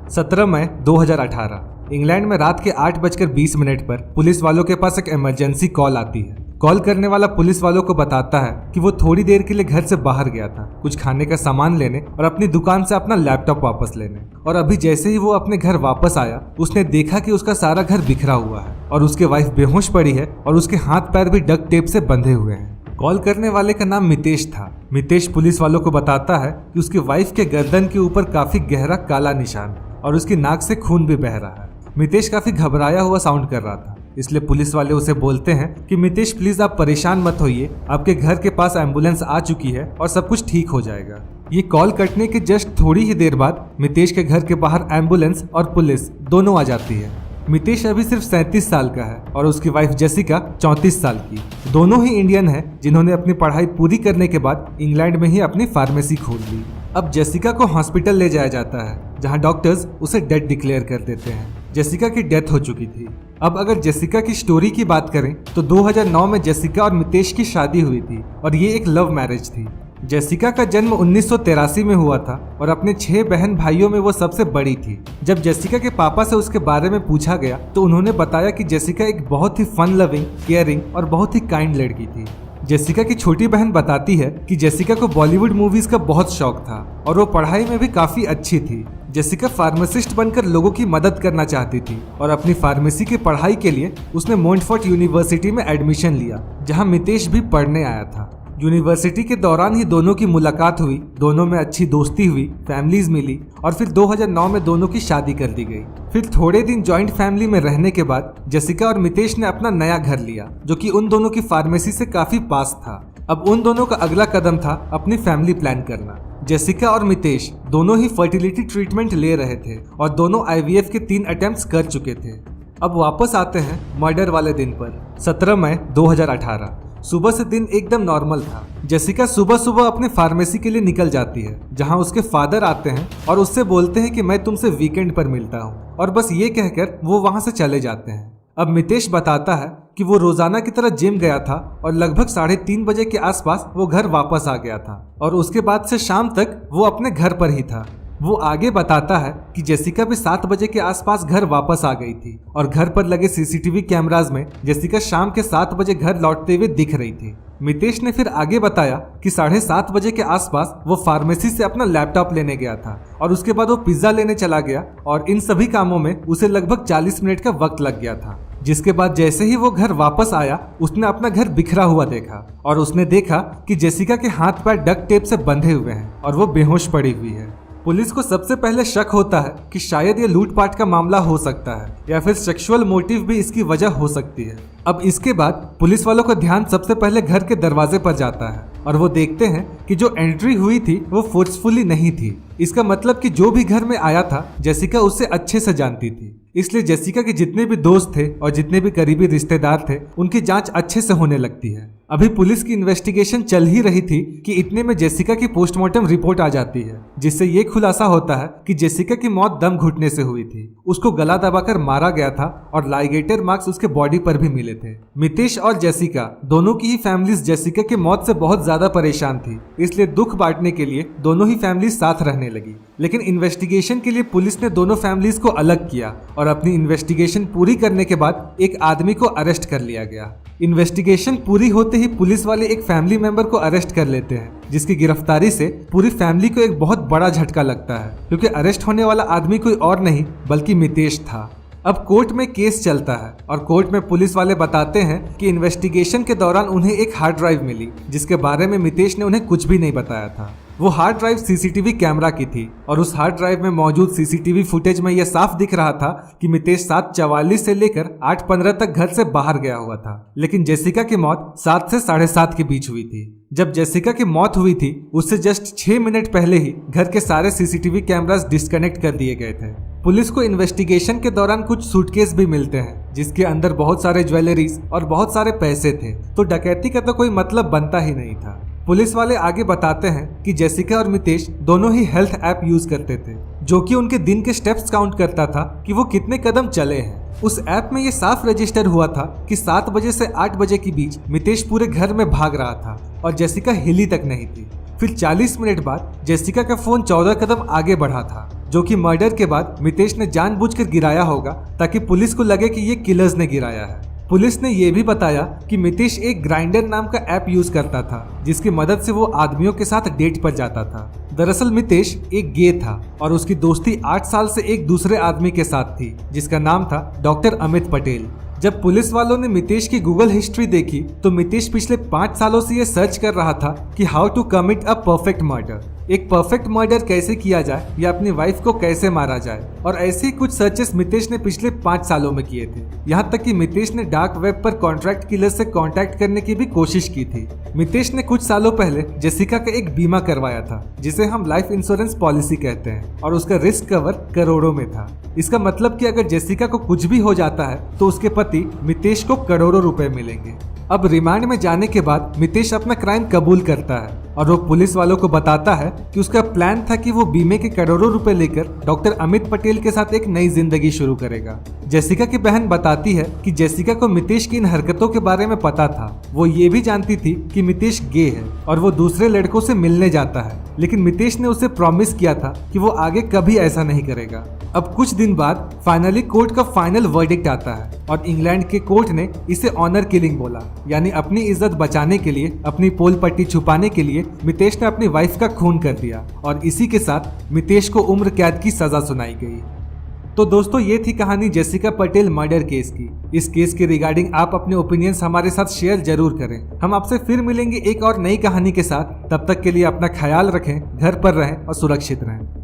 17 मई 2018 England में रात के 8:20 पर पुलिस वालों के पास एक इमरजेंसी कॉल आती है। कॉल करने वाला पुलिस वालों को बताता है कि वो थोड़ी देर के लिए घर से बाहर गया था, कुछ खाने का सामान लेने और अपनी दुकान से अपना लैपटॉप वापस लेने। और अभी जैसे ही वो अपने घर वापस आया, उसने देखा कि उसका सारा घर बिखरा हुआ है और उसकी वाइफ बेहोश पड़ी है और उसके हाथ पैर भी डक्ट टेप से बंधे हुए हैं। कॉल करने वाले का नाम मितेश था। मितेश पुलिस वालों को बताता है कि उसकी वाइफ के गर्दन के ऊपर काफी गहरा काला निशान है और उसकी नाक से खून भी बह रहा है। मितेश काफी घबराया हुआ साउंड कर रहा था, इसलिए पुलिस वाले उसे बोलते हैं कि मितेश प्लीज आप परेशान मत होइए, आपके घर के पास एम्बुलेंस आ चुकी है और सब कुछ ठीक हो जाएगा। ये कॉल कटने के जस्ट थोड़ी ही देर बाद मितेश के घर के बाहर एम्बुलेंस और पुलिस दोनों आ जाती है। मितेश अभी सिर्फ 37 साल का है और उसकी वाइफ जेसिका 34 साल की। दोनों ही इंडियन हैं जिन्होंने अपनी पढ़ाई पूरी करने के बाद इंग्लैंड में ही अपनी फार्मेसी खोल ली। अब जेसिका को हॉस्पिटल ले जाया जाता है, जहां डॉक्टर्स उसे डेड डिक्लेयर कर देते हैं। जेसिका की डेथ हो चुकी थी। अब अगर जेसिका की स्टोरी की बात करें तो 2009 में जेसिका और मितेश की शादी हुई थी और ये एक लव मैरिज थी। जेसिका का जन्म 1983 में हुआ था और अपने 6 बहन भाइयों में वो सबसे बड़ी थी। जब जेसिका के पापा से उसके बारे में पूछा गया तो उन्होंने बताया कि जेसिका एक बहुत ही फन लविंग, केयरिंग और बहुत ही काइंड लड़की थी। जेसिका की छोटी बहन बताती है कि जेसिका को बॉलीवुड मूवीज का बहुत शौक था और वो पढ़ाई में भी काफी अच्छी थी। जेसिका फार्मासिस्ट बनकर लोगों की मदद करना चाहती थी और अपनी फार्मेसी की पढ़ाई के लिए उसने मोंटफोर्ट यूनिवर्सिटी में एडमिशन लिया, जहां मितेश भी पढ़ने आया था। यूनिवर्सिटी के दौरान ही दोनों की मुलाकात हुई, दोनों में अच्छी दोस्ती हुई, फैमिलीज मिली और फिर 2009 में दोनों की शादी कर दी गई। फिर थोड़े दिन जॉइंट फैमिली में रहने के बाद जेसिका और मितेश ने अपना नया घर लिया, जो कि उन दोनों की फार्मेसी से काफी पास था। अब उन दोनों का अगला कदम था अपनी फैमिली प्लान करना। जेसिका और मितेश दोनों ही फर्टिलिटी ट्रीटमेंट ले रहे थे और दोनों IVF के 3 अटेम्प्ट्स कर चुके थे। अब वापस आते हैं मर्डर वाले दिन पर, 17 मई 2018। सुबह से दिन एकदम नॉर्मल था। जेसिका सुबह सुबह अपने फार्मेसी के लिए निकल जाती है, जहां उसके फादर आते हैं और उससे बोलते हैं कि मैं तुमसे वीकेंड पर मिलता हूं, और बस ये कहकर वो वहां से चले जाते हैं। अब मितेश बताता है कि वो रोजाना की तरह जिम गया था और लगभग 3:30 बजे के आसपास वो घर वापस आ गया था और उसके बाद से शाम तक वो अपने घर पर ही था। वो आगे बताता है कि जेसिका भी 7 बजे के आसपास घर वापस आ गई थी और घर पर लगे CCTV कैमराज में जेसिका शाम के 7 बजे घर लौटते हुए दिख रही थी। मितेश ने फिर आगे बताया कि 7:30 बजे के आसपास वो फार्मेसी से अपना लैपटॉप लेने गया था और उसके बाद वो पिज्जा लेने चला गया और इन सभी कामों में उसे लगभग 40 मिनट का वक्त लग गया था। जिसके बाद जैसे ही वो घर वापस आया, उसने अपना घर बिखरा हुआ देखा और उसने देखा कि जेसिका के हाथ पैर डक्ट टेप से बंधे हुए हैं और वो बेहोश पड़ी हुई है। पुलिस को सबसे पहले शक होता है कि शायद ये लूटपाट का मामला हो सकता है या फिर सेक्सुअल मोटिव भी इसकी वजह हो सकती है। अब इसके बाद पुलिस वालों का ध्यान सबसे पहले घर के दरवाजे पर जाता है और वो देखते हैं कि जो एंट्री हुई थी वो फोर्सफुली नहीं थी। इसका मतलब कि जो भी घर में आया था जेसिका उससे अच्छे से जानती थी, इसलिए जेसिका के जितने भी दोस्त थे और जितने भी करीबी रिश्तेदार थे उनकी जांच अच्छे से होने लगती है। अभी पुलिस की इन्वेस्टिगेशन चल ही रही थी कि इतने में जेसिका की पोस्टमार्टम रिपोर्ट आ जाती है, जिससे ये खुलासा होता है कि जेसिका की मौत दम घुटने से हुई थी। उसको गला दबाकर मारा गया था और लाइगेटर मार्क्स उसके बॉडी पर भी मिले थे। मितेश और जेसिका दोनों की ही फैमिलीज जेसिका की मौत से बहुत ज्यादा परेशान थी, इसलिए दुख बांटने के लिए दोनों ही फैमिलीज साथ रहने लगी। लेकिन इन्वेस्टिगेशन के लिए पुलिस ने दोनों फैमिलीज को अलग किया और अपनी इन्वेस्टिगेशन पूरी करने के बाद एक आदमी को अरेस्ट कर लिया गया। इन्वेस्टिगेशन पूरी होते ही पुलिस वाले एक फैमिली मेंबर को अरेस्ट कर लेते हैं, जिसकी गिरफ्तारी से पूरी फैमिली को एक बहुत बड़ा झटका लगता है, क्योंकि अरेस्ट होने वाला आदमी कोई और नहीं बल्कि मितेश था। अब कोर्ट में केस चलता है और कोर्ट में पुलिस वाले बताते हैं कि इन्वेस्टिगेशन के दौरान उन्हें एक हार्ड ड्राइव मिली, जिसके बारे में मितेश ने उन्हें कुछ भी नहीं बताया था। वो हार्ड ड्राइव CCTV कैमरा की थी और उस हार्ड ड्राइव में मौजूद CCTV फुटेज में यह साफ दिख रहा था कि मितेश 7:44 से लेकर 8:15 तक घर से बाहर गया हुआ था, लेकिन जेसिका की मौत 7 से 7:30 के बीच हुई थी। जब जेसिका की मौत हुई थी उससे जस्ट 6 मिनट पहले ही घर के सारे CCTV कैमरास डिस्कनेक्ट कर दिए गए थे। पुलिस को इन्वेस्टिगेशन के दौरान कुछ सूटकेस भी मिलते हैं, जिसके अंदर बहुत सारे ज्वेलरीज और बहुत सारे पैसे थे, तो डकैती का तो कोई मतलब बनता ही नहीं था। पुलिस वाले आगे बताते हैं कि जेसिका और मितेश दोनों ही हेल्थ ऐप यूज करते थे, जो कि उनके दिन के स्टेप्स काउंट करता था कि वो कितने कदम चले हैं। उस ऐप में ये साफ रजिस्टर हुआ था कि 7 बजे से 8 बजे के बीच मितेश पूरे घर में भाग रहा था और जेसिका हिली तक नहीं थी। फिर 40 मिनट बाद जेसिका का फोन 14 कदम आगे बढ़ा था, जो कि मर्डर के बाद मितेश ने जानबूझकर गिराया होगा ताकि पुलिस को लगे कि ये किलर्स ने गिराया है। पुलिस ने यह भी बताया कि मितेश एक ग्राइंडर नाम का ऐप यूज करता था जिसकी मदद से वो आदमियों के साथ डेट पर जाता था। दरअसल मितेश एक गे था और उसकी दोस्ती 8 साल से एक दूसरे आदमी के साथ थी जिसका नाम था डॉक्टर अमित पटेल। जब पुलिस वालों ने मितेश की गूगल हिस्ट्री देखी तो मितेश पिछले 5 सालों से ये सर्च कर रहा था कि how to commit a perfect murder, एक परफेक्ट मर्डर कैसे किया जाए या अपनी वाइफ को कैसे मारा जाए। और ऐसे ही कुछ सर्चेस मितेश ने पिछले 5 सालों में किए थे। यहाँ तक कि मितेश ने डार्क वेब पर कॉन्ट्रैक्ट किलर से कांटेक्ट करने की भी कोशिश की थी। मितेश ने कुछ सालों पहले जेसिका का एक बीमा करवाया था जिसे हम लाइफ इंश्योरेंस पॉलिसी कहते हैं और उसका रिस्क कवर करोड़ों में था। इसका मतलब कि अगर जेसिका को कुछ भी हो जाता है तो उसके पति मितेश को करोड़ों रुपए मिलेंगे। अब रिमांड में जाने के बाद मितेश अपना क्राइम कबूल करता है और वो पुलिस वालों को बताता है कि उसका प्लान था कि वो बीमे के करोड़ों रुपए लेकर डॉक्टर अमित पटेल के साथ एक नई जिंदगी शुरू करेगा। जेसिका की बहन बताती है कि जेसिका को मितेश की इन हरकतों के बारे में पता था। वो ये भी जानती थी कि मितेश गे है और वो दूसरे लड़कों से मिलने जाता है, लेकिन मितेश ने उसे प्रॉमिस किया था कि वो आगे कभी ऐसा नहीं करेगा। अब कुछ दिन बाद फाइनली कोर्ट का फाइनल वर्डिक्ट आता है और इंग्लैंड के कोर्ट ने इसे ऑनर किलिंग बोला, यानी अपनी इज्जत बचाने के लिए, अपनी पोल पट्टी छुपाने के लिए मितेश ने अपनी वाइफ का खून कर दिया और इसी के साथ मितेश को उम्र कैद की सजा सुनाई गई। तो दोस्तों ये थी कहानी जेसिका पटेल मर्डर केस की। इस केस के रिगार्डिंग आप अपने ओपिनियंस हमारे साथ शेयर जरूर करें। हम आपसे फिर मिलेंगे एक और नई कहानी के साथ। तब तक के लिए अपना ख्याल रखें, घर पर रहें और सुरक्षित रहें।